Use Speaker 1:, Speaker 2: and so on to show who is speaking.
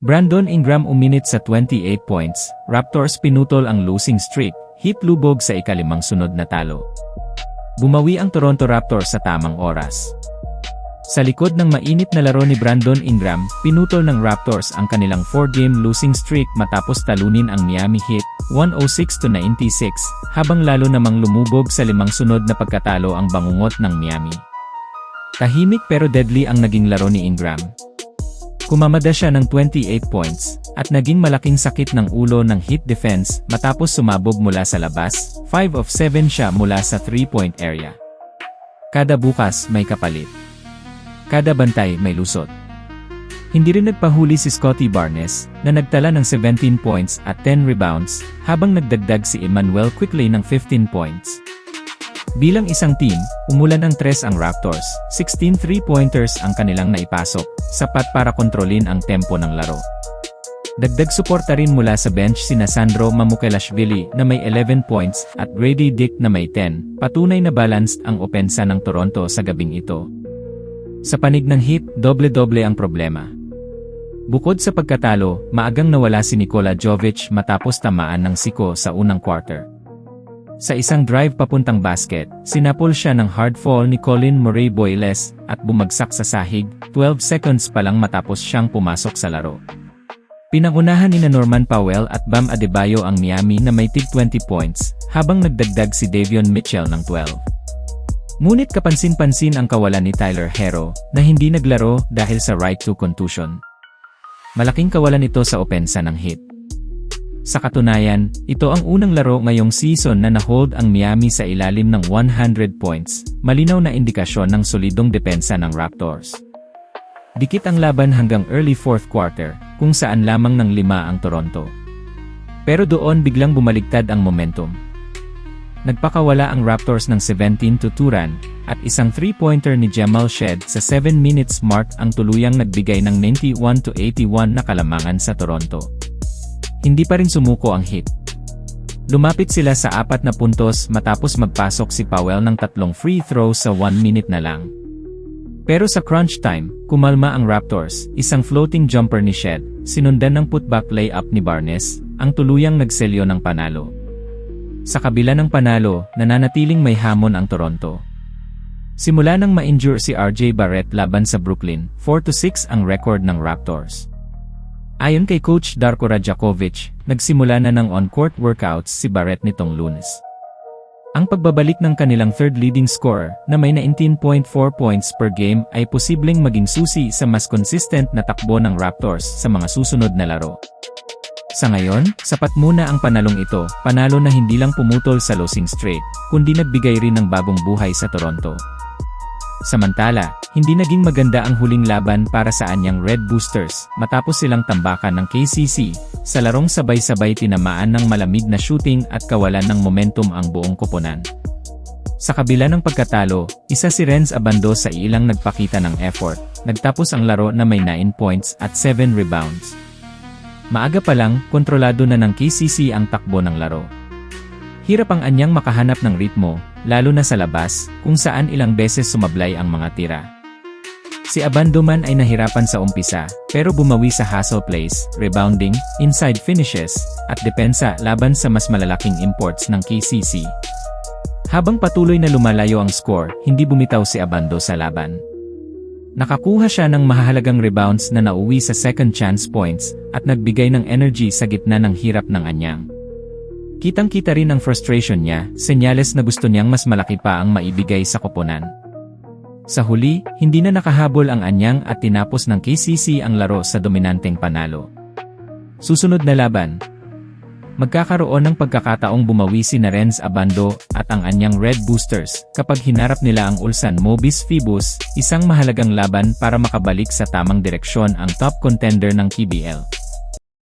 Speaker 1: Brandon Ingram uminit sa 28 points, Raptors pinutol ang losing streak, Heat lubog sa ikalimang sunod na talo. Bumawi ang Toronto Raptors sa tamang oras. Sa likod ng mainit na laro ni Brandon Ingram, pinutol ng Raptors ang kanilang 4-game losing streak matapos talunin ang Miami Heat, 106-96, habang lalo namang lumubog sa limang sunod na pagkatalo ang bangungot ng Miami. Tahimik pero deadly ang naging laro ni Ingram. Kumamada siya ng 28 points, at naging malaking sakit ng ulo ng Heat defense matapos sumabog mula sa labas, 5 of 7 siya mula sa 3-point area. Kada bukas may kapalit. Kada bantay may lusot. Hindi rin nagpahuli si Scottie Barnes, na nagtala ng 17 points at 10 rebounds, habang nagdagdag si Immanuel Quickley ng 15 points. Bilang isang team, umulan ng 3 ang Raptors, 16 3-pointers ang kanilang naipasok, sapat para kontrolin ang tempo ng laro. Dagdag suporta rin mula sa bench sina Sandro Mamukelashvili na may 11 points at Grady Dick na may 10, patunay na balanced ang opensa ng Toronto sa gabing ito. Sa panig ng Heat, doble-doble ang problema. Bukod sa pagkatalo, maagang nawala si Nikola Jovic matapos tamaan ng siko sa unang quarter. Sa isang drive papuntang basket, sinapol siya ng hard fall ni Colin Murray Boyles at bumagsak sa sahig, 12 seconds pa lang matapos siyang pumasok sa laro. Pinangunahan ni Norman Powell at Bam Adebayo ang Miami na may tig 20 points, habang nagdagdag si Davion Mitchell ng 12. Ngunit kapansin-pansin ang kawalan ni Tyler Herro, na hindi naglaro dahil sa right to contusion. Malaking kawalan ito sa opensa ng Heat. Sa katunayan, ito ang unang laro ngayong season na na-hold ang Miami sa ilalim ng 100 points, malinaw na indikasyon ng solidong depensa ng Raptors. Dikit ang laban hanggang early fourth quarter, kung saan lamang ng 5 ang Toronto. Pero doon biglang bumaligtad ang momentum. Nagpakawala ang Raptors ng 17-2 run, at isang 3-pointer ni Jamal Shead sa 7 minutes mark ang tuluyang nagbigay ng 91-81 na kalamangan sa Toronto. Hindi pa rin sumuko ang Heat. Lumapit sila sa 4 na puntos matapos magpasok si Powell ng 3 free throws sa 1 minute na lang. Pero sa crunch time, kumalma ang Raptors, isang floating jumper ni Shead, sinundan ng putback layup ni Barnes, ang tuluyang nagselyo ng panalo. Sa kabila ng panalo, nananatiling may hamon ang Toronto. Simula nang ma-injure si RJ Barrett laban sa Brooklyn, 4-6 ang record ng Raptors. Ayon kay Coach Darko Rajakovic, nagsimula na ng on-court workouts si Barrett nitong Lunes. Ang pagbabalik ng kanilang third leading scorer na may 19.4 points per game ay posibleng maging susi sa mas consistent na takbo ng Raptors sa mga susunod na laro. Sa ngayon, sapat muna ang panalong ito, panalo na hindi lang pumutol sa losing streak, kundi nagbigay rin ng bagong buhay sa Toronto. Samantala, hindi naging maganda ang huling laban para sa anyang Red Boosters matapos silang tambakan ng KCC sa larong sabay-sabay tinamaan ng malamig na shooting at kawalan ng momentum ang buong koponan. Sa kabila ng pagkatalo, isa si Renz Abando sa ilang nagpakita ng effort, nagtapos ang laro na may 9 points at 7 rebounds. Maaga pa lang, kontrolado na ng KCC ang takbo ng laro. Hirap ang anyang makahanap ng ritmo, lalo na sa labas, kung saan ilang beses sumablay ang mga tira. Si Abando man ay nahirapan sa umpisa, pero bumawi sa hustle plays, rebounding, inside finishes, at depensa laban sa mas malalaking imports ng KCC. Habang patuloy na lumalayo ang score, hindi bumitaw si Abando sa laban. Nakakuha siya ng mahahalagang rebounds na nauwi sa second chance points, at nagbigay ng energy sa gitna ng hirap ng anyang. Kitang-kita rin ang frustration niya, senyales na gusto niyang mas malaki pa ang maibigay sa koponan. Sa huli, hindi na nakahabol ang anyang at tinapos ng KCC ang laro sa dominanteng panalo. Susunod na laban. Magkakaroon ng pagkakataong bumawi si Renz Abando at ang anyang Red Boosters kapag hinarap nila ang Ulsan Mobis Phoebus, isang mahalagang laban para makabalik sa tamang direksyon ang top contender ng PBL.